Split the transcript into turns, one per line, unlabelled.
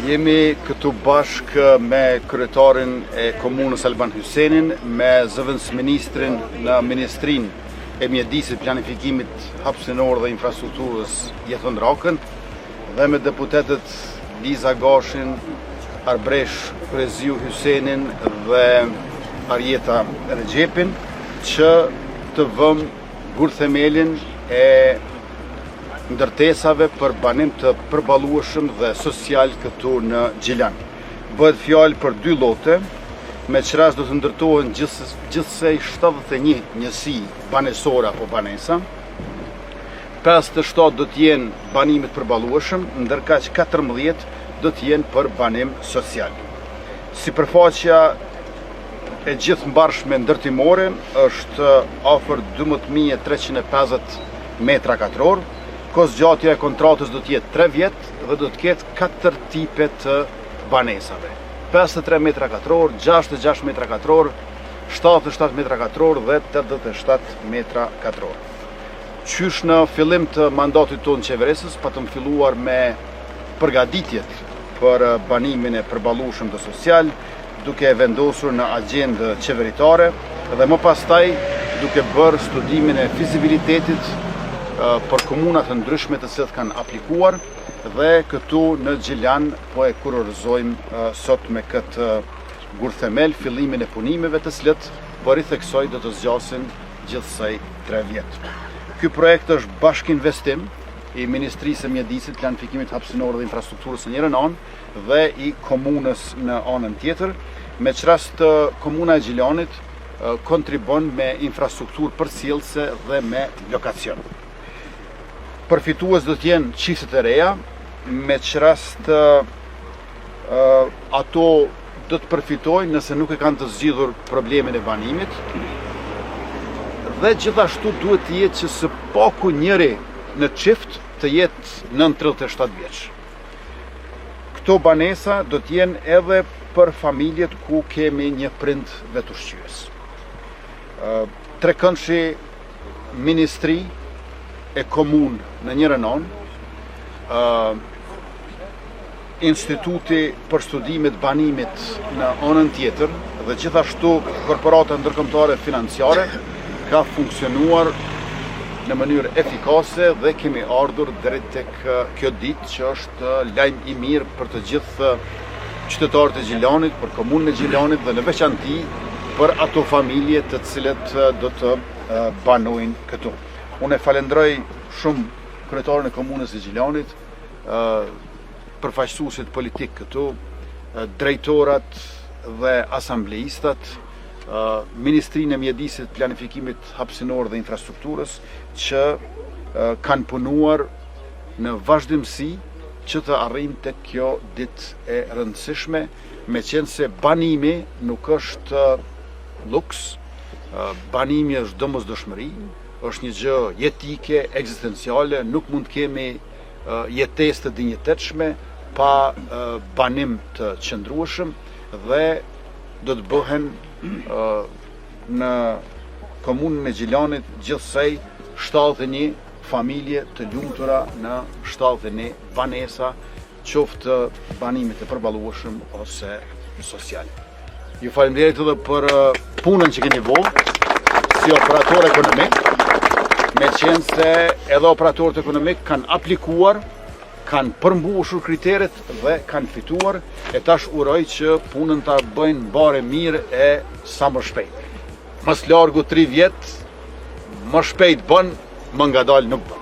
Jemi këtu bashkë me kryetarin e komunës Alban Hysenin, me zëvendësministrin në Ministrinë e Mjedisit, Planifikimit Hapësinor dhe Infrastrukturës Jeton Rakën dhe me deputetët Liza Gashin, Arbresh Preziu Hysenin dhe Arjeta Regjepin që të vëmë gurthemelin e ndërtesave për banim të përballueshëm dhe social këtu në Gjilan. Bëhet fjalë për 2 lote, me qëras do të ndërtohen gjithsej 71 njësi banesora apo banesa, 57 do të jenë banimet përballueshëm, ndërkaq 14 do të jenë për banim social. Sipërfaqja e gjithë mbarshme ndërtimore është afër 12.350 metra katror. Kosgjatja e kontratës do të jetë 3 vjet dhe do të ketë 4 tipe të banesave. 53 metra katror, 66 metra katror, 77 metra katror dhe 87 metra katror. Qysh në fillim të mandatit tonë qeverisës, patëm filluar me përgatitjet për banimin e përballueshëm të social, duke e vendosur në agjendë qeveritare dhe më pastaj duke bërë studimin e fizibilitetit për komunat të ndryshme të cilat kanë aplikuar dhe këtu në Gjilan po e kurorëzojmë sot me këtë gurthemel fillimin e punimeve të cilat po ritheksoj do të zgjasin gjithsej 3 vjet. Ky projekt është bashkëinvestim i Ministrisë së Mjedisit, Planifikimit Hapësinor dhe Infrastrukturës në njërin anë dhe i komunës në anën tjetër, me çrast komuna e Gjilanit kontribon me infrastrukturë përcjellëse dhe me lokacion. Përfitues do të jenë qiftet e reja, me çrast ato do të përfitojnë nëse nuk e kanë të zgjidhur problemin e banimit, dhe gjithashtu duhet të jetë që së paku njëri në qift të jetë nën 37 vjeç. Këto banesa do të jenë edhe për familjet ku kemi një prind vetushqyes. Trekëndshi ministri e komunë në njërin anë, Instituti për studimet banimit në anën tjetër dhe gjithashtu korporata ndërkombëtare financiare ka funksionuar në mënyrë efikase dhe kemi ardhur drejt tek kjo ditë që është lajm i mirë për të gjithë qytetarët e Gjilanit, për komunën e Gjilanit dhe në veçanti për ato familje të cilet do të banojnë këtu. Unë e falenderoj shumë kryetarin e komunës së Gjilanit, përfaqësuesit politik këtu, drejtorat dhe asambleistat, Ministrinë e Mjedisit, Planifikimit Hapësinor dhe Infrastrukturës që kanë punuar në vazhdimsi që të arrijmë tek kjo ditë e rëndësishme, meqense banimi nuk është luks, banimi është domosdoshmëri, është një gjë jetike, ekzistenciale, nuk mund të kemi jetesë të dinjitetshme pa banim të qëndrueshëm dhe do të bëhen në komunën e Gjilanit gjithsej 71 familje të lumtura në 71 banesa, qoftë banimit të përballueshëm ose social. Ju faleminderit edhe për punën që keni vënë si operator ekonomik, me qenë se edhe operatorët ekonomik kanë aplikuar, kanë përmbushur kriteret dhe kanë fituar, e tash uroj që punën ta bëjnë bare mirë e sa më shpejt. Mas largu 3 vjet, më shpejt bën, më ngadalë nuk bën.